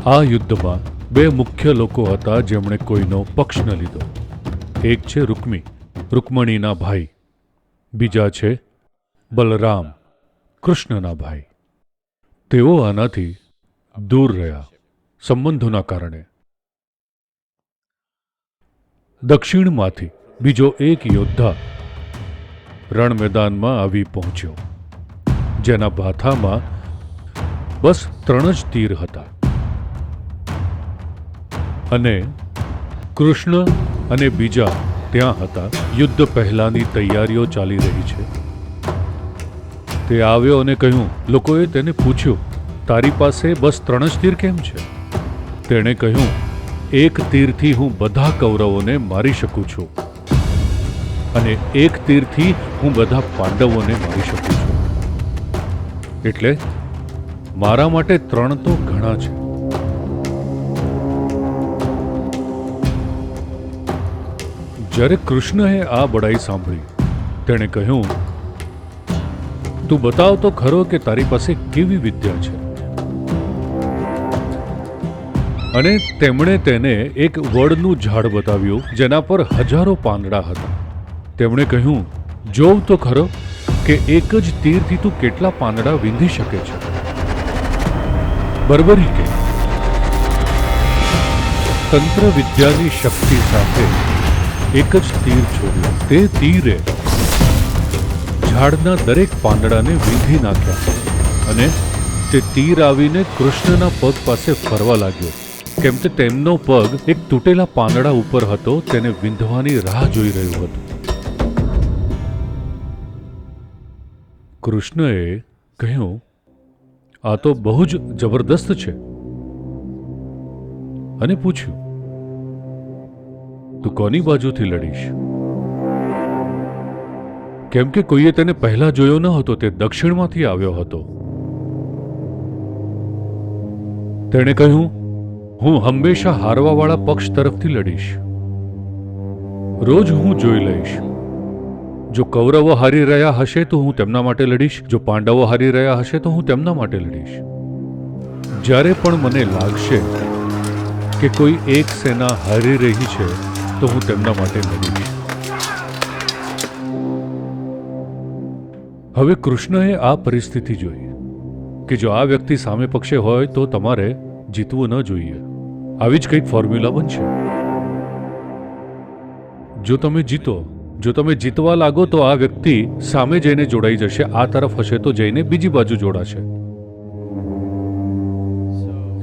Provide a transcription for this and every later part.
આ યુદ્ધમાં બે મુખ્ય લોકો હતા જેમણે કોઈનો પક્ષ ન લીધો. એક છે રૂકમણીના ભાઈ, બીજા છે બલરામ, કૃષ્ણના ભાઈ. તેઓ આનાથી દૂર રહ્યા સંબંધોના કારણે. દક્ષિણમાંથી બીજો એક યોદ્ધા રણ મેદાનમાં આવી પહોંચ્યો, જેના ભાથામાં બસ 3 જ તીર હતા. અને કૃષ્ણ અને બીજા ત્યાં હતા. યુદ્ધ પહેલાની તૈયારીઓ ચાલી રહી છે. તે આવ્યો અને કહ્યું, લોકોએ તેને પૂછ્યું, તારી પાસે બસ 3 જ તીર કેમ છે? તેણે કહ્યું, એક તીરથી હું બધા કૌરવોને મારી શકું છું અને એક તીરથી હું બધા પાંડવોને મારી શકું છું. એટલે મારા માટે 3 તો ઘણા છે. જ્યારે કૃષ્ણએ આ બડાઈ સાંભળી, તેણે કહ્યું, તું બતાવ તો ખરો કે તારી પાસે કેવી વિદ્યા છે. અને તેમણે તેને એક વડનું ઝાડ બતાવ્યું જેના પર હજારો પાંદડા હતા. તેમણે કહ્યું, જોવ તો ખરો કે એક જ તીરથી તું કેટલા પાંદડા વીંધી શકે છે. બર્બરી કે તંત્ર વિદ્યાની શક્તિ સાથે એક જ તીર છોડ્યું. તે તીરે ઝાડના દરેક પાંદડાને વીંધી નાખ્યા અને તે તીર આવીને કૃષ્ણના પગ પાસે ફરવા લાગ્યો, કેમ કે તેમનો પગ એક તૂટેલા પાંદડા ઉપર હતો. તેને વીંધવાની રાહ જોઈ રહ્યું હતું. કૃષ્ણએ કહ્યું, આ તો બહુ જ જબરદસ્ત છે. અને પૂછ્યું, તું કોની બાજુથી લડીશ? કેમ કે કોઈએ તેને પહેલા જોયો ન હતો. તે દક્ષિણમાંથી આવ્યો હતો. તેણે કહ્યું, હું હંમેશા હારવાવાળા પક્ષ તરફથી લડીશ. રોજ હું જોઈ લઈશ. જો કૌરવો હારી રહ્યા હશે તો હું તેમના માટે લડીશ. જો પાંડવો હારી રહ્યા હશે તો હું તેમના માટે લડીશ. જ્યારે પણ મને લાગશે કે કોઈ એક સેના હારી રહી છે તો હું તેમના માટે લડીશ. હવે કૃષ્ણએ આ પરિસ્થિતિ જોઈ કે જો આ વ્યક્તિ સામે પક્ષે હોય તો તમારે જીતવું ન જોઈએ. આવી જ કંઈક ફોર્મ્યુલા બનશે. જો તમે જીતવા લાગો તો આ વ્યક્તિ સામે જઈને જોડાઈ જશે. આ તરફ હશે તો જઈને બીજી બાજુ જોડાશે.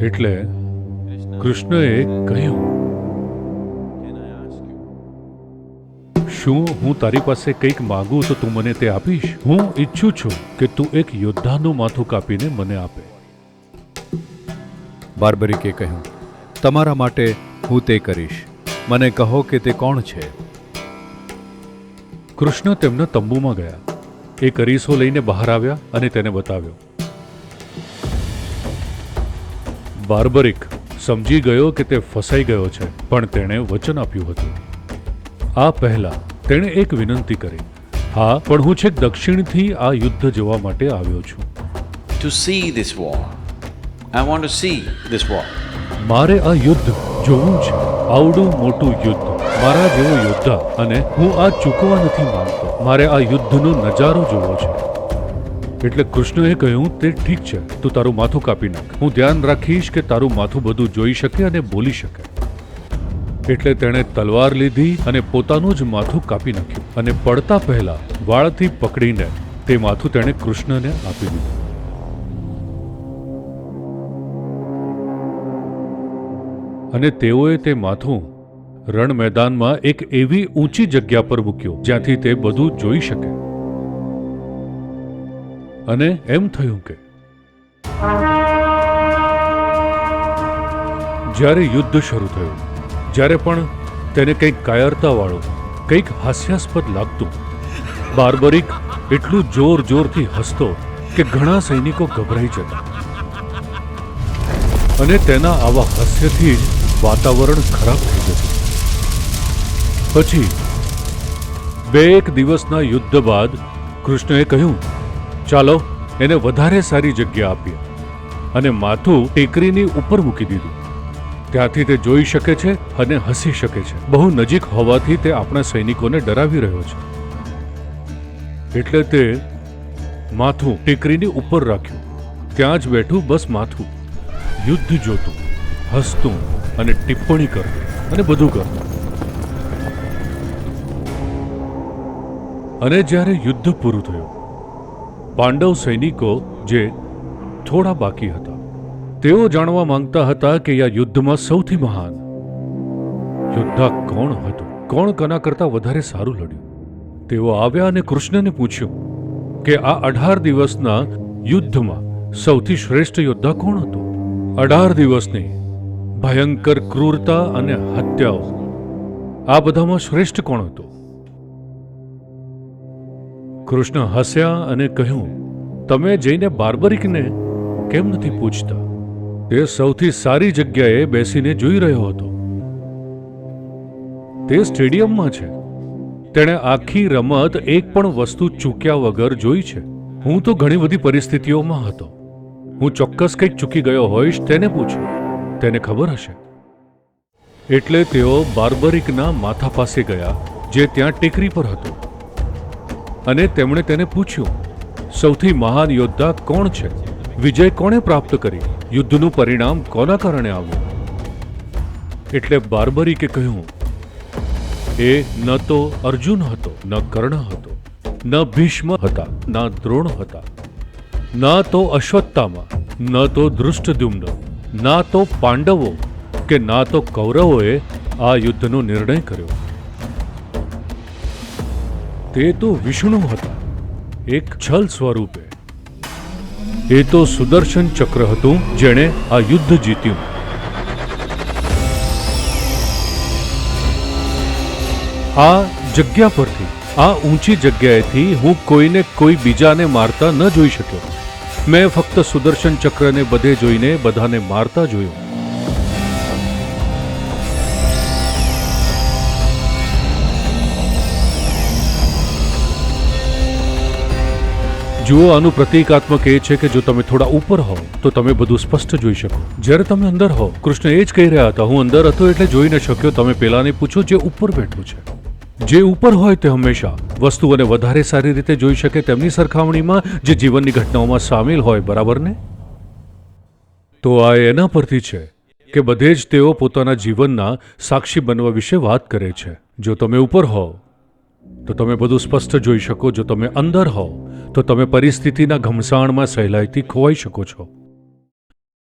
એટલે કૃષ્ણએ કહ્યું, શું હું તારી પાસે કંઈક માંગુ તો તું મને તે આપીશ? હું ઈચ્છું છું કે તું એક યોદ્ધાનું માથું કાપીને મને આપે. બાર્બરિકે કહ્યું, તમારા માટે હું તે કરીશ. મને કહો કે તે કોણ છે? કૃષ્ણ તેમના તંબુમાં ગયા. એક અરીસો લઈને બહાર આવ્યા અને તેને બતાવ્યો. બાર્બરિક સમજી ગયો કે તે ફસાઈ ગયો છે, પણ તેણે વચન આપ્યું હતું. આ પહેલા તેણે એક વિનંતી કરી. હા, પણ હું છેક દક્ષિણથી આ યુદ્ધ જોવા માટે આવ્યો છું. To see this war. I want to see this war. મારે આ યુદ્ધ જોવું છે. આવડું મોટું યુદ્ધ, મારા જેવો યોદ્ધા, અને હું આ ચૂકવા નથી માંગતો. મારે આ યુદ્ધનો નજારો જોવો છે. એટલે કૃષ્ણએ કહ્યું, તે ઠીક છે, તું તારું માથું કાપી નાખ. હું ધ્યાન રાખીશ કે તારું માથું બધું જોઈ શકે અને બોલી શકે. એટલે તેણે તલવાર લીધી અને પોતાનું જ માથું કાપી નાખ્યું. અને પડતા પહેલા વાળથી પકડીને તે માથું તેણે કૃષ્ણને આપી દીધું. અને તેઓએ તે માથું રણ મેદાનમાં એક એવી ઊંચી જગ્યા પર મૂક્યું જ્યાંથી તે બધું જોઈ શકે. અને એમ થયું કે જ્યારે યુદ્ધ શરૂ થયું, જ્યારે પણ તેને કંઈક કાયરતાવાળું, કંઈક હાસ્યાસ્પદ લાગતું, બાર્બરિક એટલું જોરથી હસતો કે ઘણા સૈનિકો ગભરાઈ જતા. અને તેના આવા હાસ્યથી જ વાતાવરણ ખરાબ થઈ જતું. પછી 2 દિવસના યુદ્ધ બાદ કૃષ્ણએ કહ્યું, ચાલો એને વધારે સારી જગ્યા આપીએ. અને માથું ટેકરીની ઉપર મૂકી દીધું. ત્યાંથી તે જોઈ શકે છે અને હસી શકે છે. બહુ નજીક હોવાથી તે આપણા સૈનિકોને ડરાવી રહ્યો છે. એટલે તે માથું ટેકરીની ઉપર રાખ્યું. ત્યાં જ બેઠું, બસ માથું, યુદ્ધ જોતું, હસતું અને ટિપ્પણી કરતું અને બધું કરતું. અને જ્યારે યુદ્ધ પૂરું થયું, પાંડવ સૈનિકો જે થોડા બાકી હતા, તેઓ જાણવા માંગતા હતા કે આ યુદ્ધમાં સૌથી મહાન યોદ્ધા કોણ હતું, કોણ કોના કરતાં વધારે સારું લડ્યું. તેઓ આવ્યા અને કૃષ્ણને પૂછ્યું કે આ 18 દિવસના યુદ્ધમાં સૌથી શ્રેષ્ઠ યોદ્ધા કોણ હતો. 18 દિવસની ભયંકર ક્રૂરતા અને હત્યાઓ, આ બધામાં શ્રેષ્ઠ કોણ હતું? કૃષ્ણ હસ્યા અને કહ્યું, તમે જઈને બાર્બરિકને કેમ નથી પૂછતા? તે સૌથી સારી જગ્યાએ બેસીને જોઈ રહ્યો હતો. તે સ્ટેડિયમમાં છે. તેણે આખી રમત એક પણ વસ્તુ ચૂક્યા વગર જોઈ છે. હું તો ઘણી બધી પરિસ્થિતિઓમાં હતો. હું ચોક્કસ કંઈક ચૂકી ગયો હોઈશ. તેને પૂછો, તેને ખબર હશે. એટલે તેઓ બાર્બરિકના માથા પાસે ગયા, જે ત્યાં ટેકરી પર હતો, અને તેમણે તેને પૂછ્યું, સૌથી મહાન યોદ્ધા કોણ છે? વિજય કોણે પ્રાપ્ત કરી? યુદ્ધનું પરિણામ કોના કારણે આવ્યું? એટલે બાર્બરિકે કહ્યું, એ ન તો અર્જુન હતો, ન કર્ણ હતો, ન ભીષ્મ હતા, ન દ્રોણ હતા, ન તો અશ્વત્થામા, ન તો ધૃષ્ટદ્યુમ્ન, ન તો પાંડવો કે ન તો કૌરવોએ આ યુદ્ધનો નિર્ણય કર્યો. તે તો વિષ્ણુ હતા, એક છલ સ્વરૂપે. એ તો સુદર્શન ચક્ર હતું જેણે આ યુદ્ધ જીત્યું. આ જગ્યા પરથી, આ ઊંચી જગ્યાએથી હું કોઈને કોઈ બીજાને મારતા ન જોઈ શક્યો. મેં ફક્ત સુદર્શન ચક્રને બધે જોઈને બધાને મારતા જોયો. જુઓ, આનું પ્રતીકાત્મક એ છે કે જો તમે થોડા ઉપર હો તો તમે બધું સ્પષ્ટ જોઈ શકો. જ્યારે તમે અંદર હો, કૃષ્ણ એ જ કહી રહ્યા હતા, હું અંદર હતો એટલે જોઈ ન શક્યો. તમે પેલાને પૂછો જે ઉપર બેઠું છે. જે ઉપર હોય તે હંમેશા વસ્તુઓને વધારે સારી રીતે જોઈ શકે તેમની સરખામણીમાં જે જીવનની ઘટનાઓમાં સામેલ હોય, બરાબર ને? તો આ એના પરથી છે કે બધે જ તેઓ પોતાના જીવનના સાક્ષી બનવા વિશે વાત કરે છે. જો તમે ઉપર હો તો તમે બધું સ્પષ્ટ જોઈ શકો. જો તમે અંદર હો તો તમે પરિસ્થિતિના ઘમસાણમાં સહેલાઈથી ખોવાઈ શકો છો.